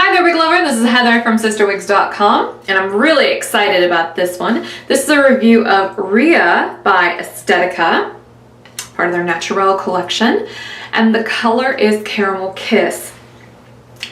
Hi there, wig lover. This is Heather from CysterWigs.com, and I'm really excited about this one. This is a review of Rhea by Estetica, part of their Naturel collection, and the color is Caramel Kiss.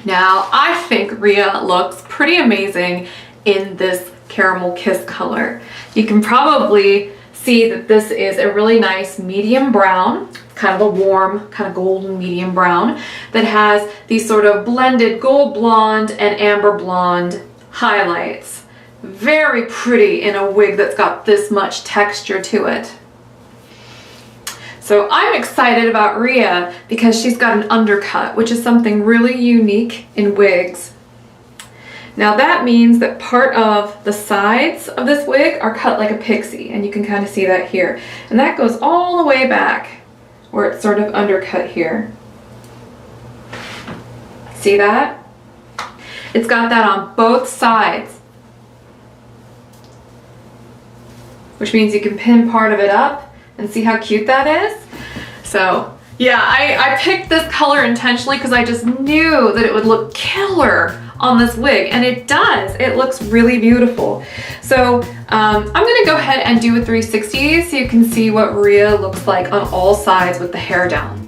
Now, I think Rhea looks pretty amazing in this Caramel Kiss color. You can probably see that this is a really nice medium brown, kind of a warm, kind of golden medium brown that has these sort of blended gold blonde and amber blonde highlights. Very pretty in a wig that's got this much texture to it. So I'm excited about Rhea because she's got an undercut, which is something really unique in wigs. Now that means that part of the sides of this wig are cut like a pixie, and you can kind of see that here. And that goes all the way back where it's sort of undercut here. See that? It's got that on both sides, which means you can pin part of it up and see how cute that is. So yeah, I picked this color intentionally because I just knew that it would look killer on this wig, and it does. It looks really beautiful. So I'm gonna go ahead and do a 360 so you can see what Rhea looks like on all sides with the hair down.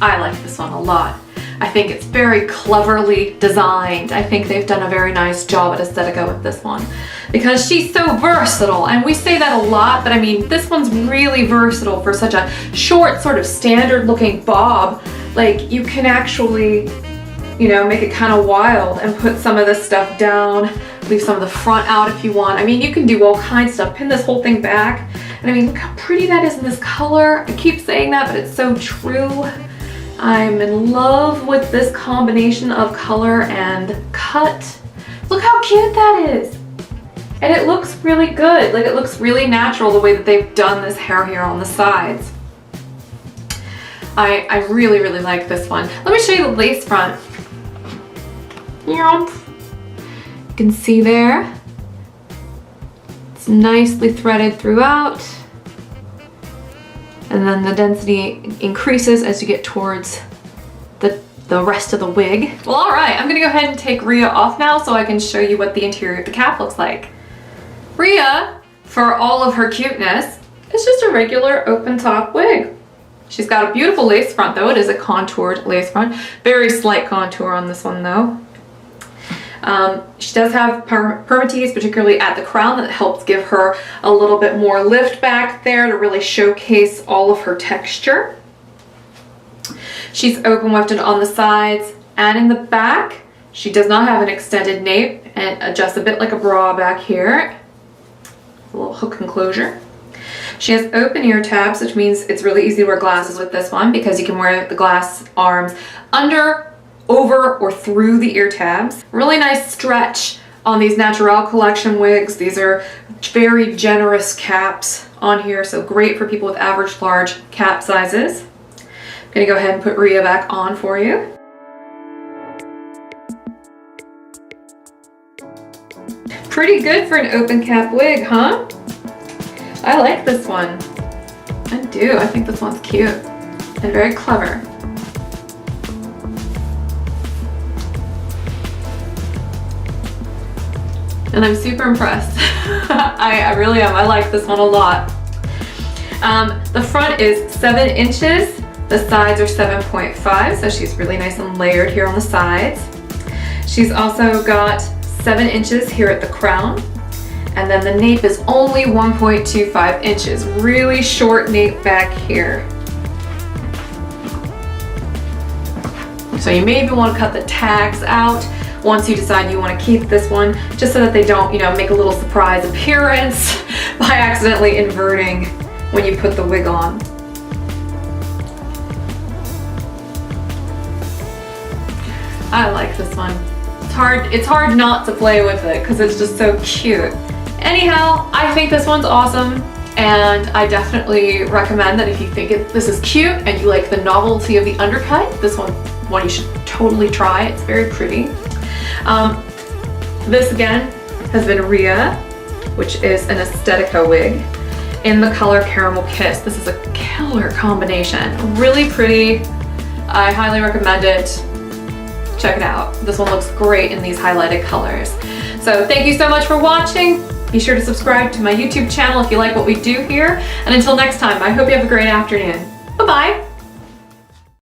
I like this one a lot. I think it's very cleverly designed. I think they've done a very nice job at Estetica with this one because she's so versatile, and we say that a lot, but I mean, this one's really versatile for such a short, sort of standard looking bob. Like, you can actually, you know, make it kind of wild and put some of this stuff down, leave some of the front out if you want. I mean, you can do all kinds of stuff, pin this whole thing back. And I mean, look how pretty that is in this color. I keep saying that, but it's so true. I'm in love with this combination of color and cut. Look how cute that is. And it looks really good. Like, it looks really natural the way that they've done this hair here on the sides. I really, really like this one. Let me show you the lace front. You can see there. It's nicely threaded throughout. And then the density increases as you get towards the rest of the wig. Well, all right, I'm gonna go ahead and take Rhea off now so I can show you what the interior of the cap looks like. Rhea, for all of her cuteness, is just a regular open top wig. She's got a beautiful lace front though. It is a contoured lace front. Very slight contour on this one though. She does have permatease, particularly at the crown, that helps give her a little bit more lift back there to really showcase all of her texture. She's open wefted on the sides and in the back. She does not have an extended nape and adjusts a bit like a bra back here. A little hook enclosure. She has open ear tabs, which means it's really easy to wear glasses with this one because you can wear the glass arms under, over, or through the ear tabs. Really nice stretch on these Naturel collection wigs. These are very generous caps on here, so great for people with average large cap sizes. I'm gonna go ahead and put Rhea back on for you. Pretty good for an open cap wig, huh? I like this one. I do. I think this one's cute and very clever. And I'm super impressed. I really am. I like this one a lot. The front is 7 inches. The sides are 7.5, so she's really nice and layered here on the sides. She's also got 7 inches here at the crown. And then the nape is only 1.25 inches. Really short nape back here. So you maybe want to cut the tags out once you decide you want to keep this one, just so that they don't, you know, make a little surprise appearance by accidentally inverting when you put the wig on. I like this one. It's hard not to play with it because it's just so cute. Anyhow, I think this one's awesome. And I definitely recommend that if you think this is cute and you like the novelty of the undercut, this one you should totally try. It's very pretty. This again has been Rhea, which is an Estetica wig in the color Caramel Kiss. This is a killer combination. Really pretty. I highly recommend it. Check it out. This one looks great in these highlighted colors. So thank you so much for watching. Be sure to subscribe to my YouTube channel if you like what we do here. And until next time, I hope you have a great afternoon. Bye-bye.